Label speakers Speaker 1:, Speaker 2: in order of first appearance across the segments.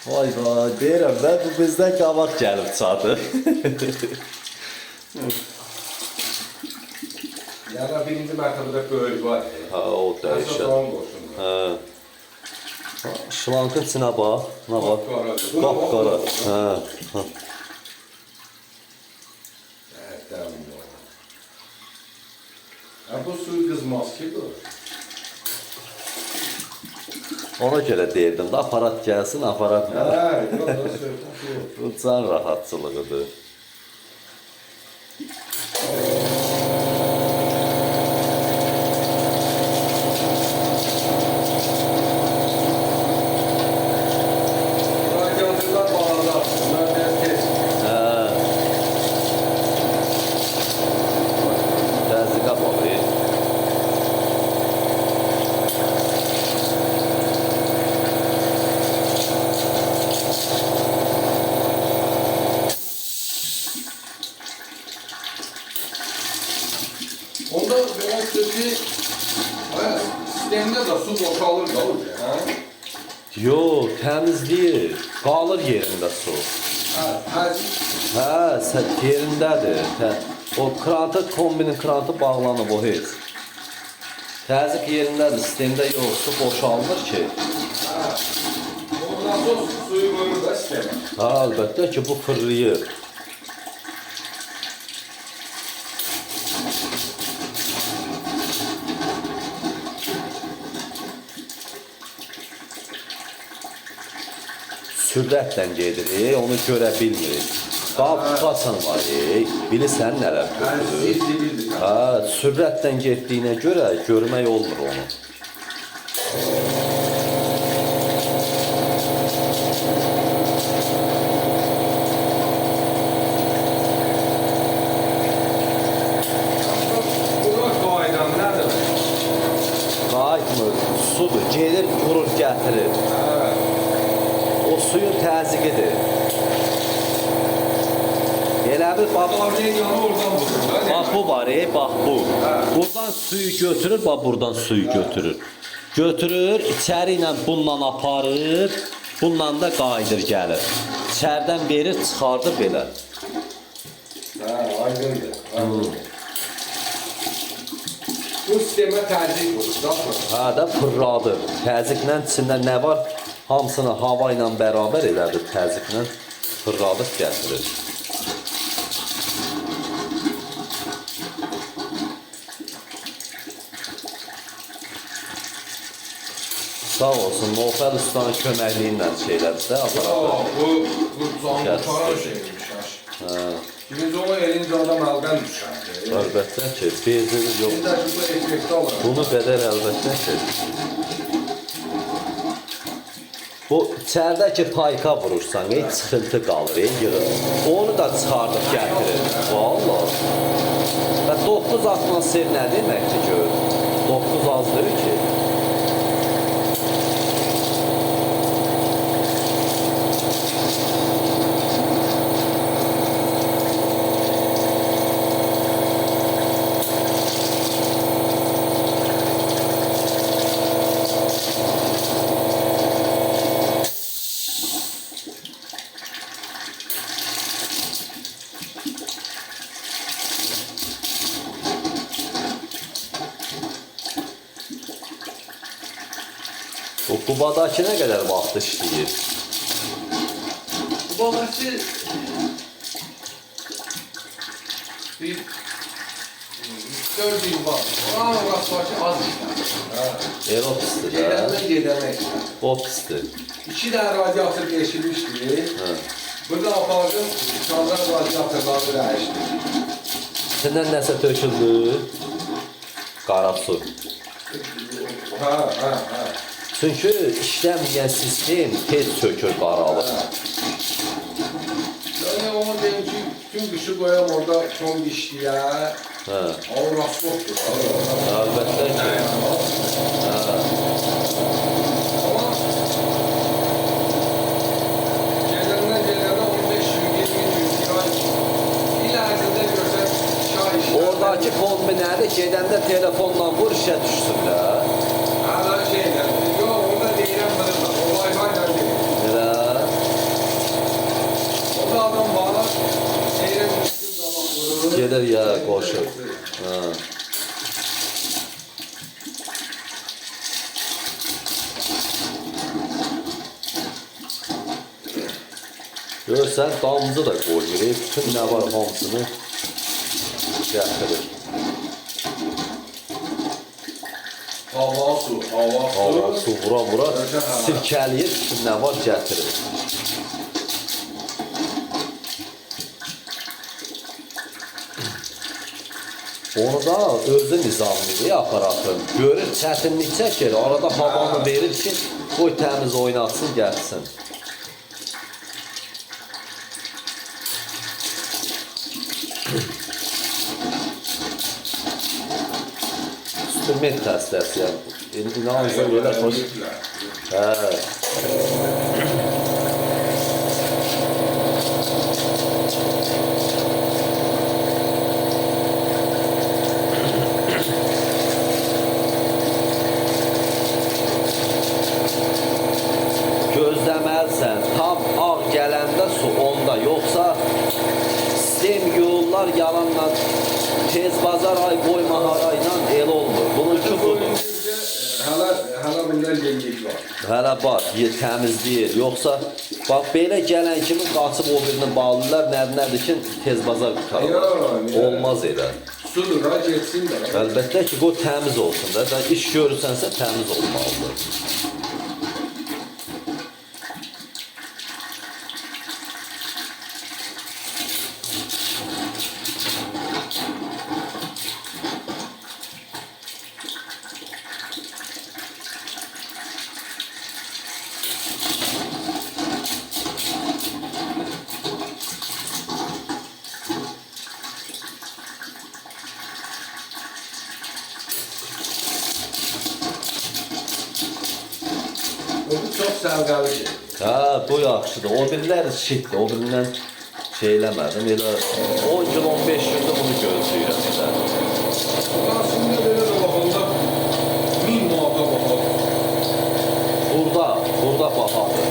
Speaker 1: Vay vay, deyirəm də, bu bizdən qabaq gəlib çadı.
Speaker 2: Yəni birinci mərtəbədə böyük var.
Speaker 1: Ha, o dəyişir. Hə. Şlankın içinə bax, nə bax. Qapqara. Hə.
Speaker 2: Bu suyu qızmaz ki bu.
Speaker 1: Ona görə deyirdim də, aparat gəlsin, aparat nə?
Speaker 2: Hə, yox, söhbət yox.
Speaker 1: Bu can rahatçılığıdır.
Speaker 2: Radyatörlər bağlı aslında, bunlar biraz tez.
Speaker 1: Hə. Təzyiqə bax.
Speaker 2: Onda belə ki, sistemdə də su boşalır qalır, hə?
Speaker 1: Yox, təmizləyir. Qalır yerində su.
Speaker 2: Hə, təzyiq.
Speaker 1: Hə, yerindədir. O krantı, kombinin krantı bağlanıb o heç. Təzyiq yerindədir, sistemdə yox, su boşalmır ki.
Speaker 2: Hə, ondan sonra suyu qoyur da sistemə.
Speaker 1: Ha, əlbəttə ki, bu fırlayır. Sürətlə gedir, onu görə bilmir. Qaçan var, bilirsən nələr götürür. Ha, sürətlə getdiyinə görə görmək olmur onu.
Speaker 2: Buna qaydan nədir?
Speaker 1: Qayıtmır, sudur, gelir, vurur, gətirir. O suyun təzyiqidir. Elə bir bax, bax bu var, bax bu. Buradan suyu götürür, bax buradan suyu götürür. Götürür, içəri ilə bununla aparır, bununla da qayıdır gəlir. İçərdən verir, çıxardır belə.
Speaker 2: Hə, aydındır. Bu sistemə təzyiq vurur, da.
Speaker 1: Hə də fırladır. Təzyiqlə içində nə var? Hamısını hava ilə bərabər elədir, təzyiqlə fırladıb gətirir. Sağ olsun, Nofəl Ustanın köməkliyi ilə şeylədir də, aparatı.
Speaker 2: Bu canlı taran şeymiş. Birinci ona elincə adam əldən düşərdi.
Speaker 1: Əlbəttə ki, bezir yox.
Speaker 2: Şimdi bu effekti alır.
Speaker 1: Bunu qədər əlbəttə ki. Bu içərdəki tayka vurursan, çıxıntı qalır, yığır. Onu da çıxardıb gətirir. Vallahi. Və 9 atmosfer nə demək ki, gör? 9 azdır ki. O Qubadakı nə qədər vaxt işləyir?
Speaker 2: Babası bir 4 yıl var. Oran orası var ki az işler.
Speaker 1: O pisdir, hə?
Speaker 2: Gedəndən gedəmək.
Speaker 1: O pisdir.
Speaker 2: 2 dənə radiatör değişilmişdi. Burada apardım, çaldan radiatörları dəyişdim.
Speaker 1: İçindən nəsə töküldü? Qara su.
Speaker 2: Hə.
Speaker 1: Çünki işləməyən sistem tez çökür, qaralır.
Speaker 2: Yani ona deyim ki, tüm qışı qoyam orada son işləyə.
Speaker 1: Hə.
Speaker 2: Orası yoxdur.
Speaker 1: Əlbəttə ki. Hə.
Speaker 2: Ama gedəndən 15 gün, 20 gün, 1 ay il ərzində görsən şah işlər.
Speaker 1: Oradakı kombinədə gedəndə telefonla vur işə düşsün də.
Speaker 2: Hələ şeylə, yox, orada deyirəm bilirəm, o Wi-Fi ilə deyir.
Speaker 1: Elə. Gəlir ya qoşur. Ha. Görsən damızı da qoyur. Bütün nə var hamısını gətirir.
Speaker 2: Hava su,
Speaker 1: Hava su vura sirkəliyir, bütün nə var gətirir. Onu da özü nizamlıdır aparatın. Görür çətinlik çəkir, arada havanı verir ki, qoy təmiz oynatsın, gəlsin. Sütürmet təstəsi yəni. İnanırsan elə xoş. Hə. Gözləməlisən, tam ağ gələndə su onda, yoxsa sistem yollar yalanla tez bazar ay qoyma harayla el olmur. Bununki budur.
Speaker 2: Hələ bunlar yenilik var.
Speaker 1: Hələ var, təmizləyir. Yoxsa, bax, belə gələn kimi qaçıb o birini bağlılar, nədir ki, tez bazar qutarlar. Olmaz elə.
Speaker 2: Sudur, ha, geçsin də.
Speaker 1: Əlbəttə ki, bu təmiz olsun da. İş görürsənsə təmiz olmalıdır.
Speaker 2: Bu çox səvqəli şey.
Speaker 1: Hə, bu yaxşıdır. O birilər şitdir, o birindən şey eləmədim. Elə 10 gün, 15 gündə bunu gözləyirəm.
Speaker 2: Aslında belə də baxanda 1000 manata baxar.
Speaker 1: Burada bahadır.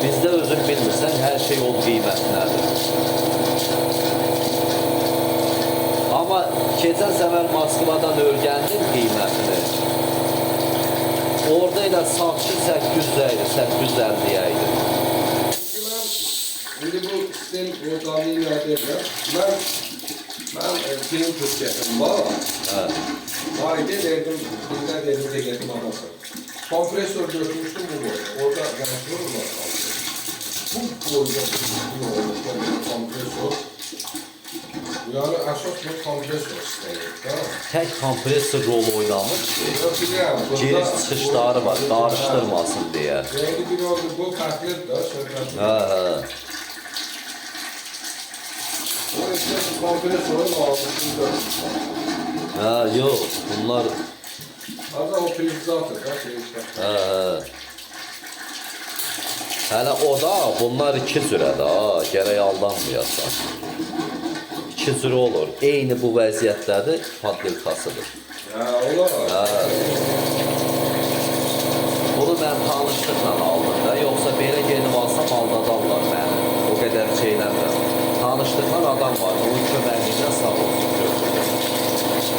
Speaker 1: Bizdə özün bilmirsən, hər şey o qiymətlidir. Amma keçən səfər Moskvadan öyrəndim qiymətini. Orada ilə satışı 800 idi, 850 idi.
Speaker 2: Şimdi bu sistem ortamını ileride ediyor. Ben senin Türkiye'm var.
Speaker 1: Evet.
Speaker 2: Var idi verdim, bizden verdim ceketim anası. Kompresör götürmüştüm bu boyu. Orada yansıyor mu? Bu boyda kompresör. Yani esas bu kompresör sistemi. Tamam.
Speaker 1: Tək kompresor rolu oynamır ki.
Speaker 2: Yok biliyorum.
Speaker 1: Geri çıxışları var, qarışdırmasın deyə.
Speaker 2: Yani bir oldu bu farklı da söylüyorum.
Speaker 1: Hə.
Speaker 2: O işte kompresörün altında.
Speaker 1: Hə, yox, bunlar
Speaker 2: Hatta o prizatır da şey işte.
Speaker 1: hə. Hələ o da, bunlar iki cürədir ha, gərək aldanmayasan. İki cürə olur. Eyni bu vəziyyətlədir, padilkasıdır.
Speaker 2: Ya olar.
Speaker 1: Hə. Bunu mən tanışlıqla aldım da, yoxsa belə gelib alsam aldadarlar məni. O qədər şeylərlə. Tanışlıqla adam var, onun köməkliyindən sağ olsun gördüm.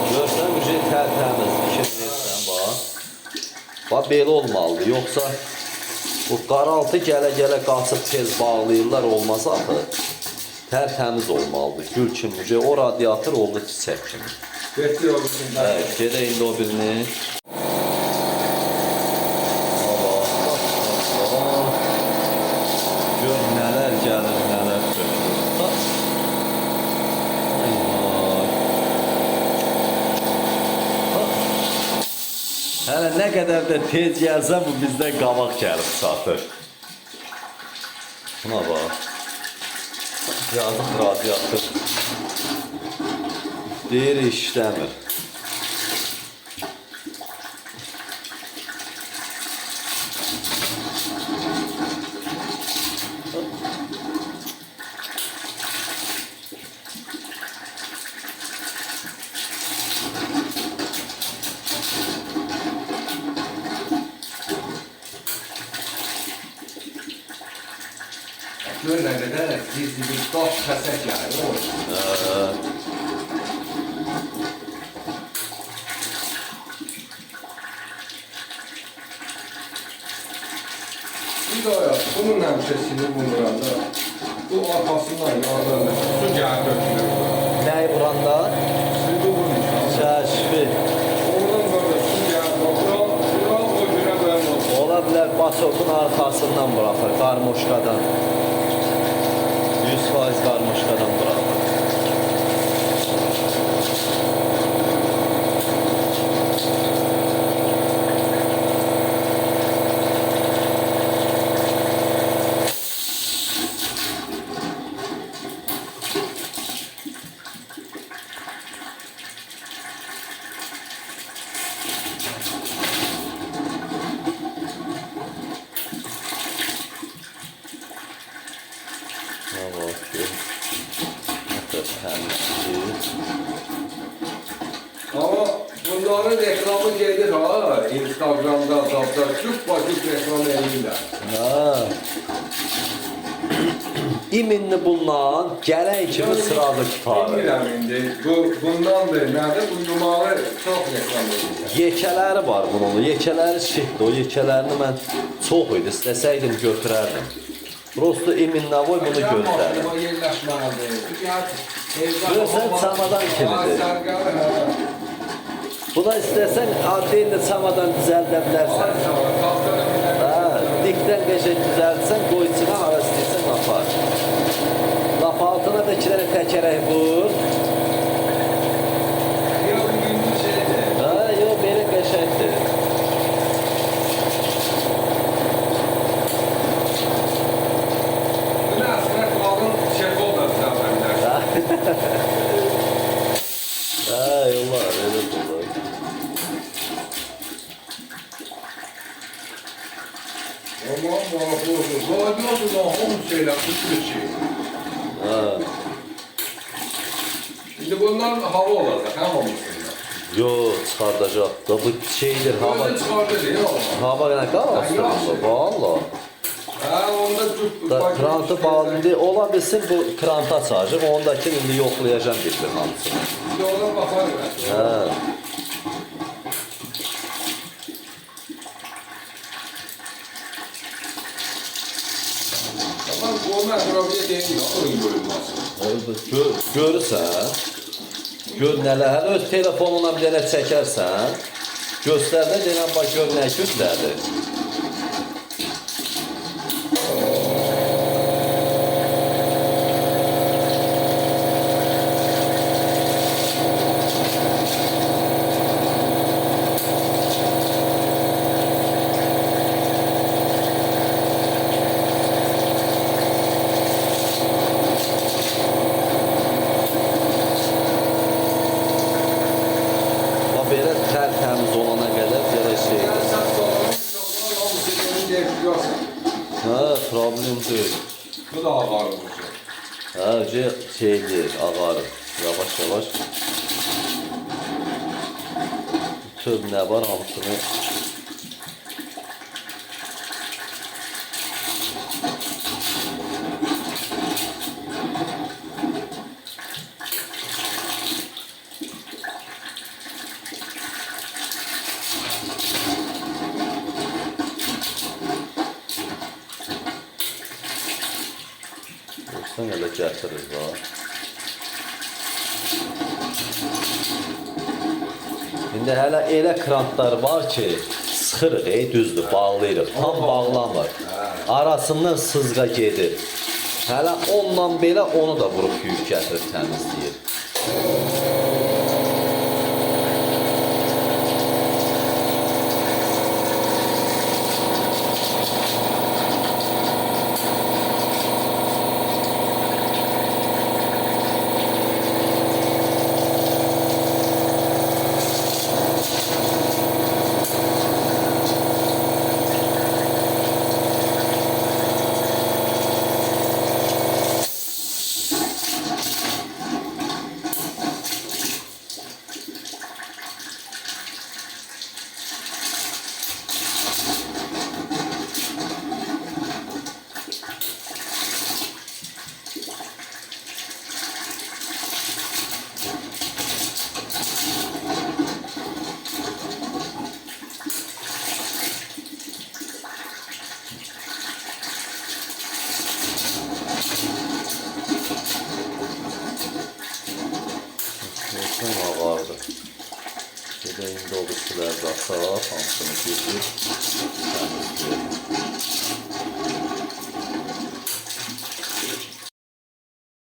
Speaker 1: Görsən, müjde tərtəmiz, fikirləyirsən, bax. Bax, belə olmalıdır, yoxsa bu qaraltı gələ-gələ qaçıb tez bağlayırlar, olmaz axı. Tərtəmiz olmalıdır, gül kimi, o radiator oldu çiçək kimi.
Speaker 2: Bekliyor musun?
Speaker 1: Evet, gedək indi o birini. Gör nələr gəlir, nələr götürür. Ay vay. Hələ nə qədər də tez gəlsə, bu bizdən qabaq gəlib çatır. Buna bax. Yazıq radiator. Deyir, işləmir.
Speaker 2: Gör nə qədər bir daş kəsək gəlir orada. Bir daha bunun həmşəsini vururanda bu arxasından yanlarına su gəlib dökülür.
Speaker 1: Nəyi vuranda?
Speaker 2: Suyu vurmuşam.
Speaker 1: Kəşfi.
Speaker 2: Oradan böyle su gəlib, bura o günə ben olsun.
Speaker 1: Ola bilər basokun arxasından bırakır, qarmoşkadan. 100% qarmoşkadan bırakır.
Speaker 2: Ama bunların reklamı gelir ha, Instagram'da, WhatsApp'ta, çok vakit reklam edirlər.
Speaker 1: Ha. İminli bundan gələn kimi sıralı tutarı.
Speaker 2: Bilmirəm indi, bundandır, nədir? Bu yumağı çox reklam edirlər.
Speaker 1: Yekələri var bunun, yekələri şihdir, o yekələrini mən çox idi, istəsəydim götürərdim. Prosto iminlavoy bunu göstərir.
Speaker 2: Maşınıma yerləşməlidir.
Speaker 1: Görsən çamadan kimidir. Buna istəsən adıyla çamadan düzəldə bilərsən. Dikdən qəşək düzəltsən, qoy içinə hara istəyirsən apar. Lap altına da 2 dənə təkərək vur.
Speaker 2: Yox, bugünkü şeydir.
Speaker 1: Yox, belə qəşəkdir.
Speaker 2: Bu nə əslində qalın çekol da düzəltə bilərsən.
Speaker 1: Yollar, elə olur.
Speaker 2: Aman maraqlı olsun. Radyodur lan, onu şeylə, bu şey. Şimdi bundan hava olacaq, həm olmasınlar.
Speaker 1: Yox, çıxardacaq da bu şeydir, hava.
Speaker 2: Özü çıxardı deyil ama.
Speaker 1: Hava nə qalmasın, valla.
Speaker 2: Onda
Speaker 1: Da krantı bağlı ola bilsin bu krantı açacaq, ondakini indi yoxlayacağım bir hamısını.
Speaker 2: Bir ona baxar mən. Tamam, bu məqrabiyə deyil, oyun bölünməsi.
Speaker 1: Görürsən, gör nələr, hələ öz telefonuna bir dənə çəkərsən, göstərdə deyən bax gör nə göstərdi. Belə tərtəmiz olana qədər belə şeydir.
Speaker 2: Yəni, sən sonra hamısı yemin deyil,
Speaker 1: Problem deyil.
Speaker 2: bu da ağarır bu şey.
Speaker 1: Şeydir, ağarır. Yavaş yavaş. Bütün nə var hamısını. Sen öyle gətirir var. İndi hələ elə krantlar var ki, sıxırıq, düzdür, bağlayırıq, tam bağlamır. Arasından sızğa gedir. Hələ ondan belə onu da vurub yük gətirib təmizləyir. Bütün ağardı. Bir de indi o bitkiler de atar, hamısını getir, temizleyelim.